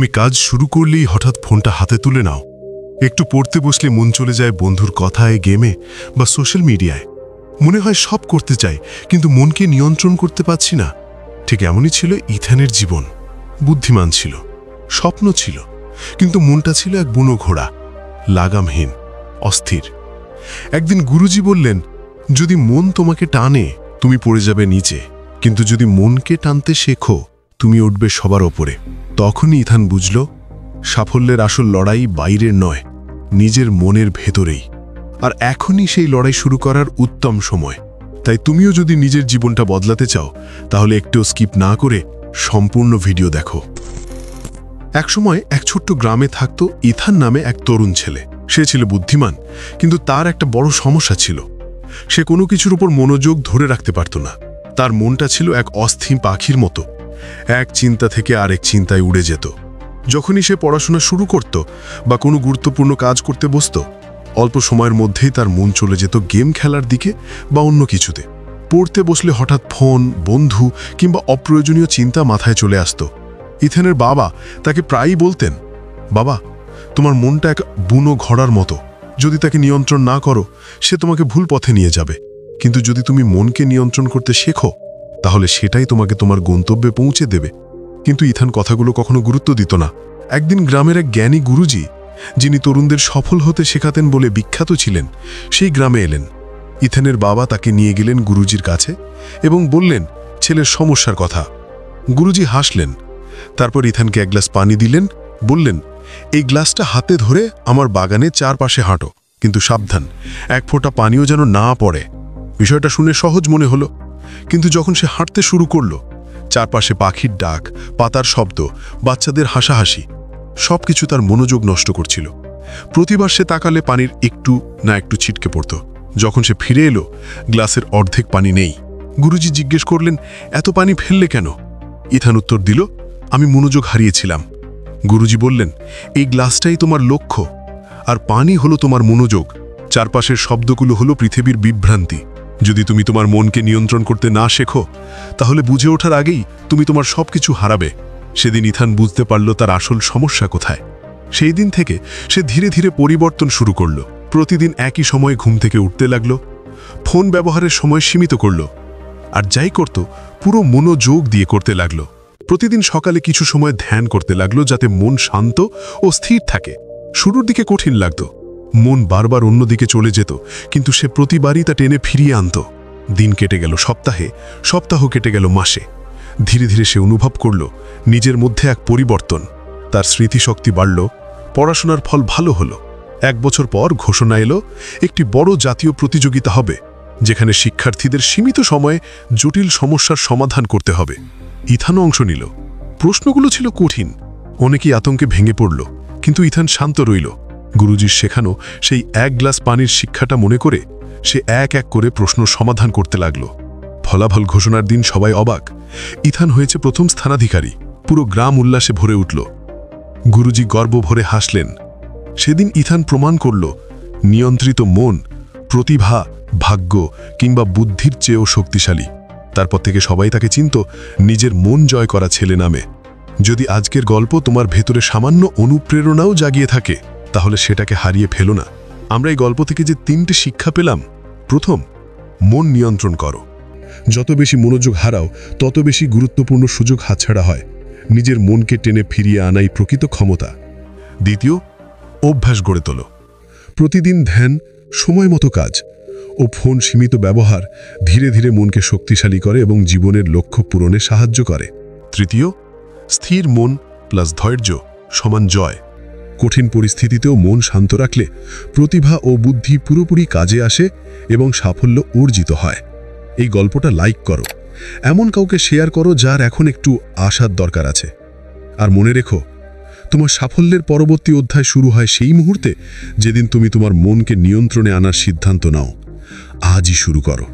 তুমি কাজ শুরু করলেই হঠাৎ ফোনটা হাতে তুলে নাও। একটু পড়তে বসলে মন চলে যায় বন্ধুর কথায়, গেমে বা সোশ্যাল মিডিয়ায়। মনে হয় সব করতে চাই, কিন্তু মনকে নিয়ন্ত্রণ করতে পারছি না। ঠিক এমনই ছিল ইথানের জীবন। বুদ্ধিমান ছিল, স্বপ্ন ছিল, কিন্তু মনটা ছিল এক বুনো ঘোড়া, লাগামহীন, অস্থির। একদিন গুরুজি বললেন, যদি মন তোমাকে টানে তুমি পড়ে যাবে নিচে, কিন্তু যদি মনকে টানতে শেখো তুমি উঠবে সবার ওপরে। তখনই ইথান বুঝল, সাফল্যের আসল লড়াই বাইরের নয়, নিজের মনের ভেতরেই। আর এখনই সেই লড়াই শুরু করার উত্তম সময়। তাই তুমিও যদি নিজের জীবনটা বদলাতে চাও, তাহলে একটুও স্কিপ না করে সম্পূর্ণ ভিডিও দেখো। একসময় এক ছোট্ট গ্রামে থাকত ইথান নামে এক তরুণ ছেলে। সে ছিল বুদ্ধিমান, কিন্তু তার একটা বড় সমস্যা ছিল। সে কোনো কিছুর উপর মনোযোগ ধরে রাখতে পারত না। তার মনটা ছিল এক অস্থির পাখির মতো, এক চিন্তা থেকে আরেক চিন্তায় উড়ে যেত। যখনই সে পড়াশোনা শুরু করত বা কোনো গুরুত্বপূর্ণ কাজ করতে বসত, অল্প সময়ের মধ্যেই তার মন চলে যেত গেম খেলার দিকে বা অন্য কিছুতে। পড়তে বসলে হঠাৎ ফোন, বন্ধু কিংবা অপ্রয়োজনীয় চিন্তা মাথায় চলে আসত। ইথানের বাবা তাকে প্রায়ই বলতেন, বাবা, তোমার মনটা এক বুনো ঘোড়ার মতো, যদি তাকে নিয়ন্ত্রণ না করো সে তোমাকে ভুল পথে নিয়ে যাবে, কিন্তু যদি তুমি মনকে নিয়ন্ত্রণ করতে শেখো তাহলে সেটাই তোমাকে তোমার গন্তব্যে পৌঁছে দেবে। কিন্তু ইথান কথাগুলো কখনো গুরুত্ব দিত না। একদিন গ্রামের এক জ্ঞানী গুরুজি, যিনি তরুণদের সফল হতে শেখাতেন বলে বিখ্যাত ছিলেন, সেই গ্রামে এলেন। ইথানের বাবা তাকে নিয়ে গেলেন গুরুজির কাছে এবং বললেন ছেলের সমস্যার কথা। গুরুজি হাসলেন, তারপর ইথানকে এক গ্লাস পানি দিলেন, বললেন, এই গ্লাসটা হাতে ধরে আমার বাগানের চারপাশে হাঁটো, কিন্তু সাবধান, এক ফোঁটা পানিও যেন না পড়ে। বিষয়টা শুনে সহজ মনে হলো, কিন্তু যখন সে হাঁটতে শুরু করলো, চারপাশে পাখির ডাক, পাতার শব্দ, বাচ্চাদের হাসাহাসি, সবকিছু তার মনোযোগ নষ্ট করছিল। প্রতিবার সে তাকালে পানির একটু না একটু ছিটকে পড়ত। যখন সে ফিরে এলো, গ্লাসের অর্ধেক পানি নেই। গুরুজি জিজ্ঞেস করলেন, এত পানি ফেললে কেন? ইথান উত্তর দিল, আমি মনোযোগ হারিয়েছিলাম। গুরুজি বললেন, এই গ্লাসটাই তোমার লক্ষ্য, আর পানি হলো তোমার মনোযোগ। চারপাশের শব্দগুলো হলো পৃথিবীর বিভ্রান্তি। যদি তুমি তোমার মনকে নিয়ন্ত্রণ করতে না শেখো, তাহলে বুঝে ওঠার আগেই তুমি তোমার সবকিছু হারাবে। সেদিন ইথান বুঝতে পারল তার আসল সমস্যা কোথায়। সেই দিন থেকে সে ধীরে ধীরে পরিবর্তন শুরু করল। প্রতিদিন একই সময়ে ঘুম থেকে উঠতে লাগলো, ফোন ব্যবহারের সময় সীমিত করল, আর যাই করত পুরো মনোযোগ দিয়ে করতে লাগলো। প্রতিদিন সকালে কিছু সময় ধ্যান করতে লাগলো, যাতে মন শান্ত ও স্থির থাকে। শুরুর দিকে কঠিন লাগতো, মন বারবার অন্যদিকে চলে যেত, কিন্তু সে প্রতিবারই তা টেনে ফিরিয়ে আনত। দিন কেটে গেল সপ্তাহে, সপ্তাহ কেটে গেল মাসে। ধীরে ধীরে সে অনুভব করল নিজের মধ্যে এক পরিবর্তন। তার স্মৃতিশক্তি বাড়ল, পড়াশোনার ফল ভালো হলো। 1 বছর পর ঘোষণা এলো, একটি বড় জাতীয় প্রতিযোগিতা হবে, যেখানে শিক্ষার্থীদের সীমিত সময়ে জটিল সমস্যার সমাধান করতে হবে। ইথানও অংশ নিল। প্রশ্নগুলো ছিল কঠিন, অনেকেই আতঙ্কে ভেঙে পড়ল, কিন্তু ইথান শান্ত রইল। গুরুজির শেখানো সেই 1 গ্লাস পানির শিক্ষাটা মনে করে সে এক এক করে প্রশ্ন সমাধান করতে লাগল। ফলাফল ঘোষণার দিন সবাই অবাক, ইথান হয়েছে প্রথম স্থানাধিকারী। পুরো গ্রাম উল্লাসে ভরে উঠল। গুরুজি গর্ব ভরে হাসলেন। সেদিন ইথান প্রমাণ করল, নিয়ন্ত্রিত মন প্রতিভা, ভাগ্য কিংবা বুদ্ধির চেয়েও শক্তিশালী। তারপর থেকে সবাই তাকে চিনত নিজের মন জয় করা ছেলে নামে। যদি আজকের গল্প তোমার ভেতরে সামান্য অনুপ্রেরণাও জাগিয়ে থাকে, তাহলে সেটাকে হারিয়ে ফেলো না। আমরা এই গল্প থেকে যে 3টে শিক্ষা পেলাম। প্রথম, মন নিয়ন্ত্রণ করো। যত বেশি মনোযোগ হারাও, তত বেশি গুরুত্বপূর্ণ সুযোগ হাতছাড়া হয়। নিজের মনকে টেনে ফিরিয়ে আনাই প্রকৃত ক্ষমতা। দ্বিতীয়, অভ্যাস গড়ে তোলো। প্রতিদিন ধ্যান, সময় মতো কাজ ও ফোন সীমিত ব্যবহার ধীরে ধীরে মনকে শক্তিশালী করে এবং জীবনের লক্ষ্য পূরণে সাহায্য করে। তৃতীয়, স্থির মন প্লাস ধৈর্য সমান জয়। কঠিন পরিস্থিতিতেও মন শান্ত রাখলে প্রতিভা ও বুদ্ধি পুরোপুরি কাজে আসে এবং সাফল্য অর্জিত হয়। এই গল্পটা লাইক করো, এমন কাউকে শেয়ার করো যার এখন একটু আশার দরকার আছে। আর মনে রেখো, তোমার সাফল্যের পরবর্তী অধ্যায় শুরু হয় সেই মুহূর্তে যেদিন তুমি তোমার মনকে নিয়ন্ত্রণে আনার সিদ্ধান্ত নাও। আজই শুরু করো।